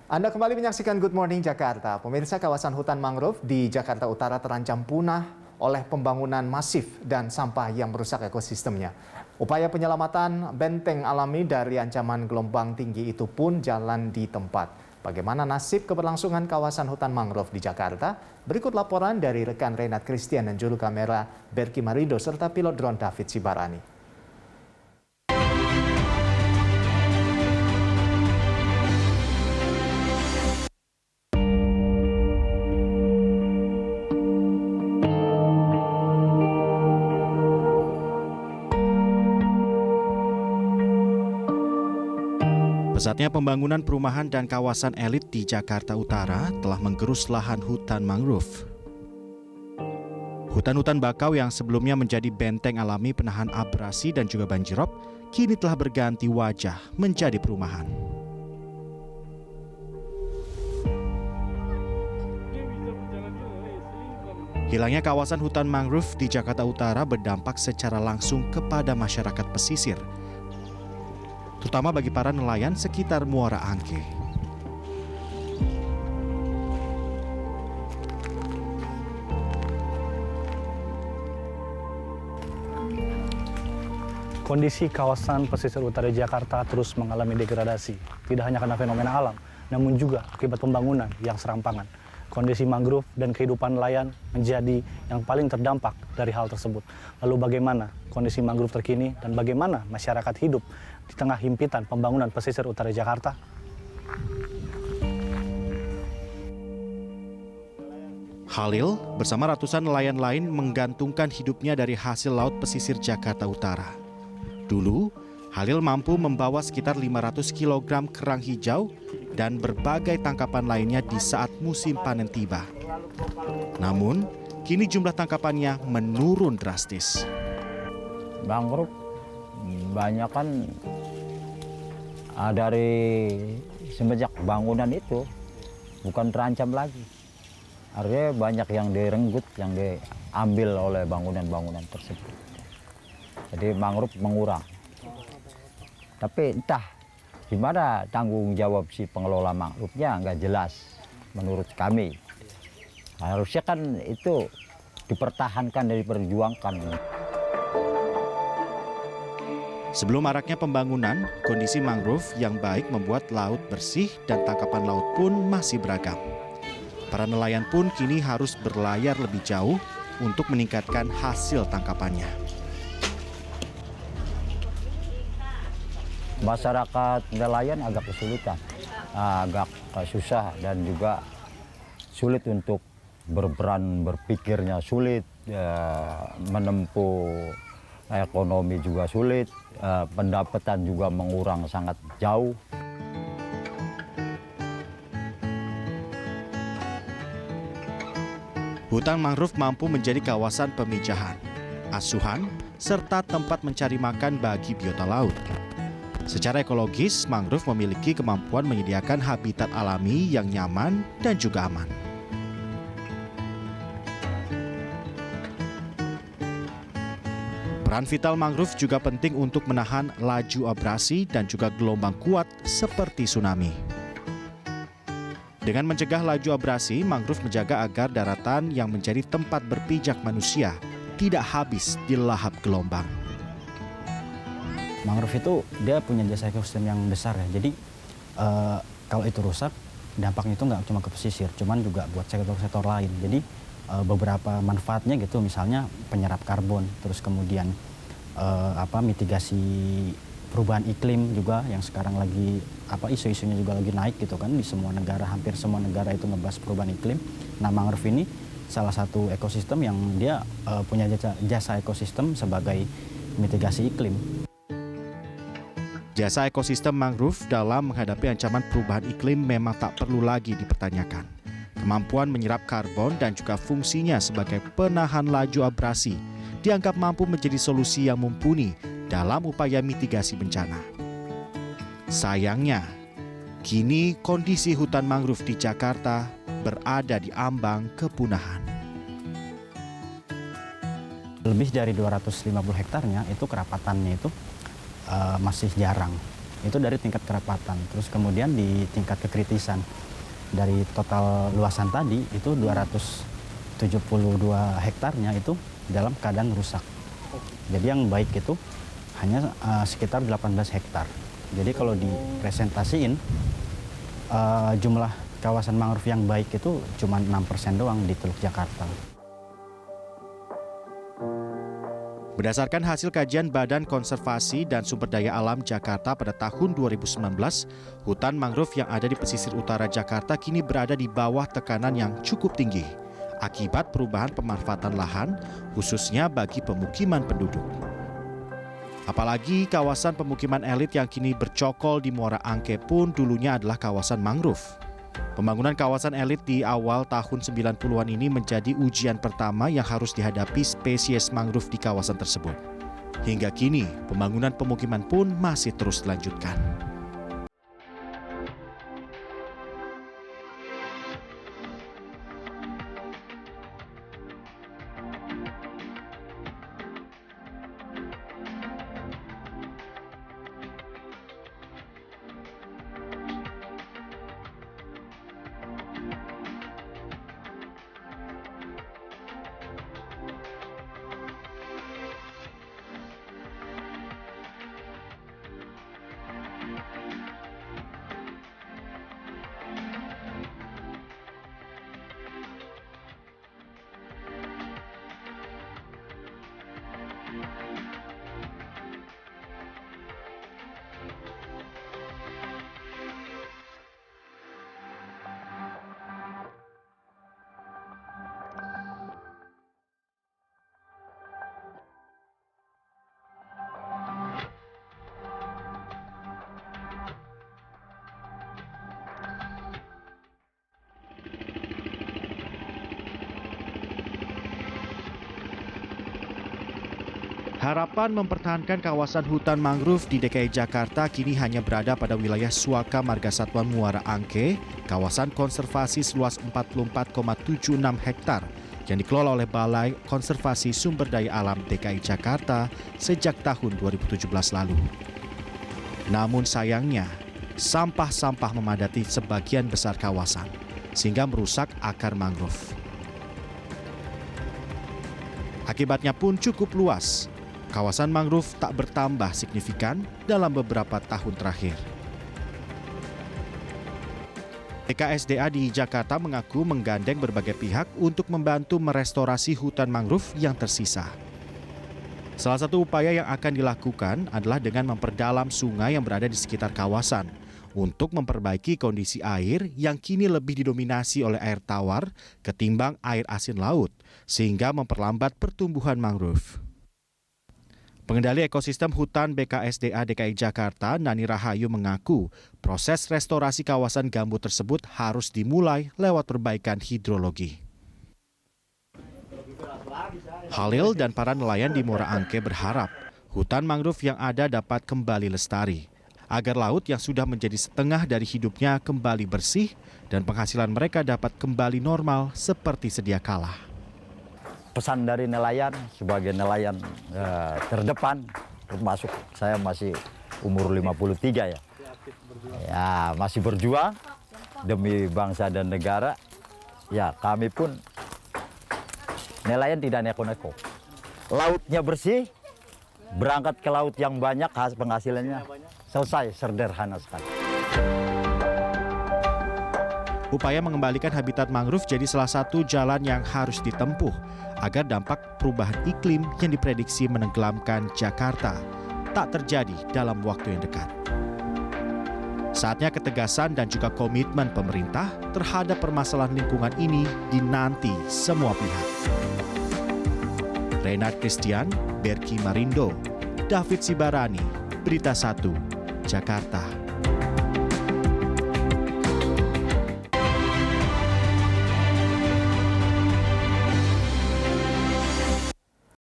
Anda kembali menyaksikan Good Morning Jakarta. Pemirsa, kawasan hutan mangrove di Jakarta Utara terancam punah oleh pembangunan masif dan sampah yang merusak ekosistemnya. Upaya penyelamatan benteng alami dari ancaman gelombang tinggi itu pun jalan di tempat. Bagaimana nasib keberlangsungan kawasan hutan mangrove di Jakarta? Berikut laporan dari rekan Renat Christian dan juru kamera Berky Marido serta pilot drone David Sibarani. Pesatnya pembangunan perumahan dan kawasan elit di Jakarta Utara telah menggerus lahan hutan mangrove. Hutan-hutan bakau yang sebelumnya menjadi benteng alami penahan abrasi dan juga banjirop, kini telah berganti wajah menjadi perumahan. Hilangnya kawasan hutan mangrove di Jakarta Utara berdampak secara langsung kepada masyarakat pesisir, terutama bagi para nelayan sekitar Muara Angke. Kondisi kawasan pesisir utara Jakarta terus mengalami degradasi. Tidak hanya karena fenomena alam, namun juga akibat pembangunan yang serampangan. Kondisi mangrove dan kehidupan nelayan menjadi yang paling terdampak dari hal tersebut. Lalu bagaimana kondisi mangrove terkini dan bagaimana masyarakat hidup di tengah himpitan pembangunan pesisir utara Jakarta? Halil bersama ratusan nelayan lain menggantungkan hidupnya dari hasil laut pesisir Jakarta Utara. Dulu, Halil mampu membawa sekitar 500 kg kerang hijau dan berbagai tangkapan lainnya di saat musim panen tiba. Namun, kini jumlah tangkapannya menurun drastis. Mangrove banyak kan dari semenjak bangunan itu bukan terancam lagi. Artinya banyak yang direnggut, yang diambil oleh bangunan-bangunan tersebut. Jadi mangrove mengurang. Tapi entah gimana tanggung jawab si pengelola mangrove-nya nggak jelas menurut kami. Harusnya kan itu dipertahankan dan diperjuangkan. Sebelum maraknya pembangunan, kondisi mangrove yang baik membuat laut bersih dan tangkapan laut pun masih beragam. Para nelayan pun kini harus berlayar lebih jauh untuk meningkatkan hasil tangkapannya. Masyarakat nelayan agak kesulitan, agak susah dan juga sulit untuk berperan berpikirnya sulit, menempuh ekonomi juga sulit, pendapatan juga mengurang sangat jauh. Hutan mangrove mampu menjadi kawasan pemijahan, asuhan, serta tempat mencari makan bagi biota laut. Secara ekologis, mangrove memiliki kemampuan menyediakan habitat alami yang nyaman dan juga aman. Peran vital mangrove juga penting untuk menahan laju abrasi dan juga gelombang kuat seperti tsunami. Dengan mencegah laju abrasi, mangrove menjaga agar daratan yang menjadi tempat berpijak manusia tidak habis dilahap gelombang. Mangrove itu dia punya jasa ekosistem yang besar ya. Jadi kalau itu rusak, dampaknya itu nggak cuma ke pesisir, cuman juga buat sektor-sektor lain. Jadi beberapa manfaatnya gitu, misalnya penyerap karbon, terus kemudian mitigasi perubahan iklim juga yang sekarang lagi isu-isunya juga lagi naik gitu kan di semua negara, hampir semua negara itu ngebahas perubahan iklim. Nah, mangrove ini salah satu ekosistem yang dia punya jasa ekosistem sebagai mitigasi iklim. Jasa ekosistem mangrove dalam menghadapi ancaman perubahan iklim memang tak perlu lagi dipertanyakan. Kemampuan menyerap karbon dan juga fungsinya sebagai penahan laju abrasi dianggap mampu menjadi solusi yang mumpuni dalam upaya mitigasi bencana. Sayangnya, kini kondisi hutan mangrove di Jakarta berada di ambang kepunahan. Lebih dari 250 hektarnya itu kerapatannya itu masih jarang. Itu dari tingkat kerapatan. Terus kemudian di tingkat kekritisan. Dari total luasan tadi itu 272 hektarnya itu dalam keadaan rusak. Jadi yang baik itu hanya sekitar 18 hektar. Jadi kalau dipresentasiin jumlah kawasan mangrove yang baik itu cuma 6% doang di Teluk Jakarta. Berdasarkan hasil kajian Badan Konservasi dan Sumber Daya Alam Jakarta pada tahun 2019, hutan mangrove yang ada di pesisir utara Jakarta kini berada di bawah tekanan yang cukup tinggi akibat perubahan pemanfaatan lahan, khususnya bagi pemukiman penduduk. Apalagi kawasan pemukiman elit yang kini bercokol di Muara Angke pun dulunya adalah kawasan mangrove. Pembangunan kawasan elit di awal tahun 90-an ini menjadi ujian pertama yang harus dihadapi spesies mangrove di kawasan tersebut. Hingga kini, pembangunan pemukiman pun masih terus dilanjutkan. Harapan mempertahankan kawasan hutan mangrove di DKI Jakarta kini hanya berada pada wilayah Suaka Margasatwa Muara Angke, kawasan konservasi seluas 44,76 hektar yang dikelola oleh Balai Konservasi Sumber Daya Alam DKI Jakarta sejak tahun 2017 lalu. Namun sayangnya, sampah-sampah memadati sebagian besar kawasan, sehingga merusak akar mangrove. Akibatnya pun cukup luas. Kawasan mangrove tak bertambah signifikan dalam beberapa tahun terakhir. BKSDA di Jakarta mengaku menggandeng berbagai pihak untuk membantu merestorasi hutan mangrove yang tersisa. Salah satu upaya yang akan dilakukan adalah dengan memperdalam sungai yang berada di sekitar kawasan untuk memperbaiki kondisi air yang kini lebih didominasi oleh air tawar ketimbang air asin laut, sehingga memperlambat pertumbuhan mangrove. Pengendali ekosistem hutan BKSDA DKI Jakarta, Nani Rahayu mengaku proses restorasi kawasan gambut tersebut harus dimulai lewat perbaikan hidrologi. Halil dan para nelayan di Muara Angke berharap hutan mangrove yang ada dapat kembali lestari, agar laut yang sudah menjadi setengah dari hidupnya kembali bersih dan penghasilan mereka dapat kembali normal seperti sedia kala. Pesan dari nelayan, sebagai nelayan terdepan, termasuk saya masih umur 53 ya. Ya, masih berjuang demi bangsa dan negara. Ya, kami pun nelayan tidak neko-neko. Lautnya bersih, berangkat ke laut yang banyak, penghasilannya selesai, sederhana sekali. Upaya mengembalikan habitat mangrove jadi salah satu jalan yang harus ditempuh agar dampak perubahan iklim yang diprediksi menenggelamkan Jakarta tak terjadi dalam waktu yang dekat. Saatnya ketegasan dan juga komitmen pemerintah terhadap permasalahan lingkungan ini dinanti semua pihak. Renard Christian, Berki Marindo, David Sibarani, Berita 1, Jakarta.